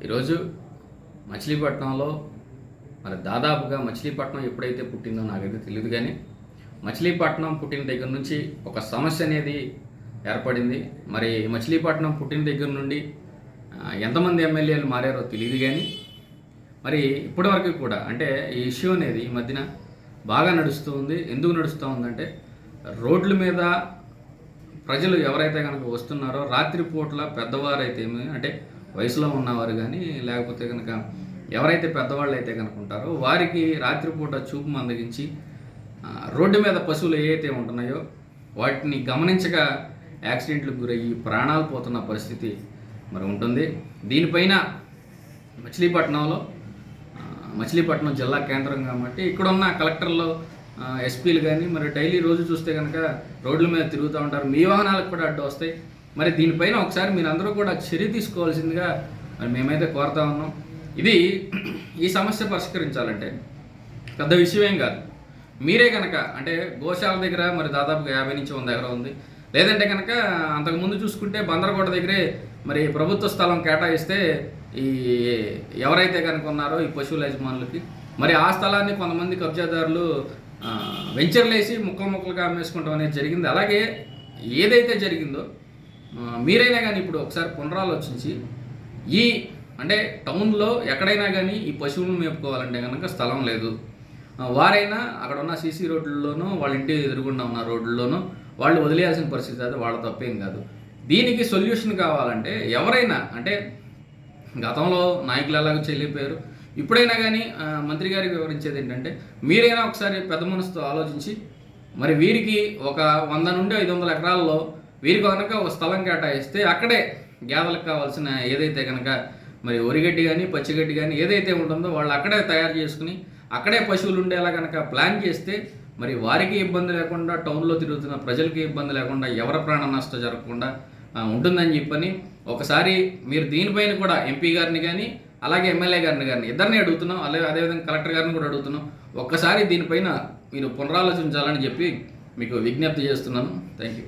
ఈరోజు మచిలీపట్నంలో మరి దాదాపుగా మచిలీపట్నం ఎప్పుడైతే పుట్టిందో నాకైతే తెలియదు, కానీ మచిలీపట్నం పుట్టిన దగ్గర నుంచి ఒక సమస్య అనేది ఏర్పడింది. మరి మచిలీపట్నం పుట్టిన దగ్గర నుండి ఎంతమంది ఎమ్మెల్యేలు మారారో తెలియదు, కానీ మరి ఇప్పటివరకు కూడా అంటే ఈ ఇష్యూ అనేది ఈ మధ్యన బాగా నడుస్తూ ఉంది. ఎందుకు నడుస్తూ ఉందంటే, రోడ్ల మీద ప్రజలు ఎవరైతే కనుక వస్తున్నారో రాత్రిపూట్ల పెద్దవారైతే అంటే వయసులో ఉన్నవారు కానీ లేకపోతే కనుక ఎవరైతే పెద్దవాళ్ళు అయితే కనుక ఉంటారో వారికి రాత్రిపూట చూపు మందగించి రోడ్డు మీద పశువులు ఏవైతే ఉంటున్నాయో వాటిని గమనించక యాక్సిడెంట్లకు గురయ్యి ప్రాణాలు పోతున్న పరిస్థితి మరి ఉంటుంది. దీనిపైన మచిలీపట్నం జిల్లా కేంద్రం కాబట్టి ఇక్కడ ఉన్న కలెక్టర్లు ఎస్పీలు కానీ మరి డైలీ రోజు చూస్తే కనుక రోడ్ల మీద తిరుగుతూ ఉంటారు. మీ వాహనాలకు కూడా అడ్డు వస్తాయి. మరి దీనిపైన ఒకసారి మీరందరూ కూడా చర్య తీసుకోవాల్సిందిగా మరి మేమైతే కోరుతా ఉన్నాం. ఈ సమస్య పరిష్కరించాలంటే పెద్ద విషయం ఏం కాదు. మీరే కనుక అంటే గోశాల దగ్గర మరి దాదాపుగా 50 నుంచి 100 ఎకరం ఉంది. లేదంటే కనుక అంతకుముందు చూసుకుంటే బందరకోట దగ్గరే మరి ప్రభుత్వ స్థలం కేటాయిస్తే ఈ ఎవరైతే కనుక ఉన్నారో ఈ పశువుల యజమానులకి మరి ఆ స్థలాన్ని కొంతమంది కబ్జాదారులు వెంచర్లేసి ముక్కలుగా అమ్మేసుకుంటాం అనేది జరిగింది. అలాగే ఏదైతే జరిగిందో మీరైనా కానీ ఇప్పుడు ఒకసారి పునరాలోచించి అంటే టౌన్లో ఎక్కడైనా కానీ ఈ పశువులను మేపుకోవాలంటే కనుక స్థలం లేదు. వారైనా అక్కడ ఉన్న సీసీ రోడ్లలోనూ వాళ్ళ ఇంటి ఎదురుగుండా ఉన్న రోడ్లలోనూ వాళ్ళు వదిలేయాల్సిన పరిస్థితి, అది వాళ్ళ తప్పేం కాదు. దీనికి సొల్యూషన్ కావాలంటే ఎవరైనా అంటే గతంలో నాయకులు ఎలాగో చెల్లిపోయారు, ఇప్పుడైనా కానీ మంత్రి గారికి వివరించేది ఏంటంటే మీరైనా ఒకసారి పెద్ద మనసుతో ఆలోచించి మరి వీరికి ఒక 100 నుండి 500 ఎకరాల్లో వీరికి కనుక ఒక స్థలం కేటాయిస్తే అక్కడే గేదెలకు కావాల్సిన ఏదైతే కనుక మరి ఒరిగడ్డి కానీ పచ్చిగడ్డి కానీ ఏదైతే ఉంటుందో వాళ్ళు అక్కడే తయారు చేసుకుని అక్కడే పశువులు ఉండేలా కనుక ప్లాన్ చేస్తే మరి వారికి ఇబ్బంది లేకుండా, టౌన్లో తిరుగుతున్న ప్రజలకి ఇబ్బంది లేకుండా, ఎవరి ప్రాణ నష్టం జరగకుండా ఉంటుందని చెప్పని ఒకసారి మీరు దీనిపైన కూడా ఎంపీ గారిని కానీ అలాగే ఎమ్మెల్యే గారిని కానీ ఇద్దరిని అడుగుతున్నాం, అదేవిధంగా కలెక్టర్ గారిని కూడా అడుగుతున్నాం. ఒక్కసారి దీనిపైన మీరు పునరాలోచించాలని చెప్పి మీకు విజ్ఞప్తి చేస్తున్నాను. Thank you.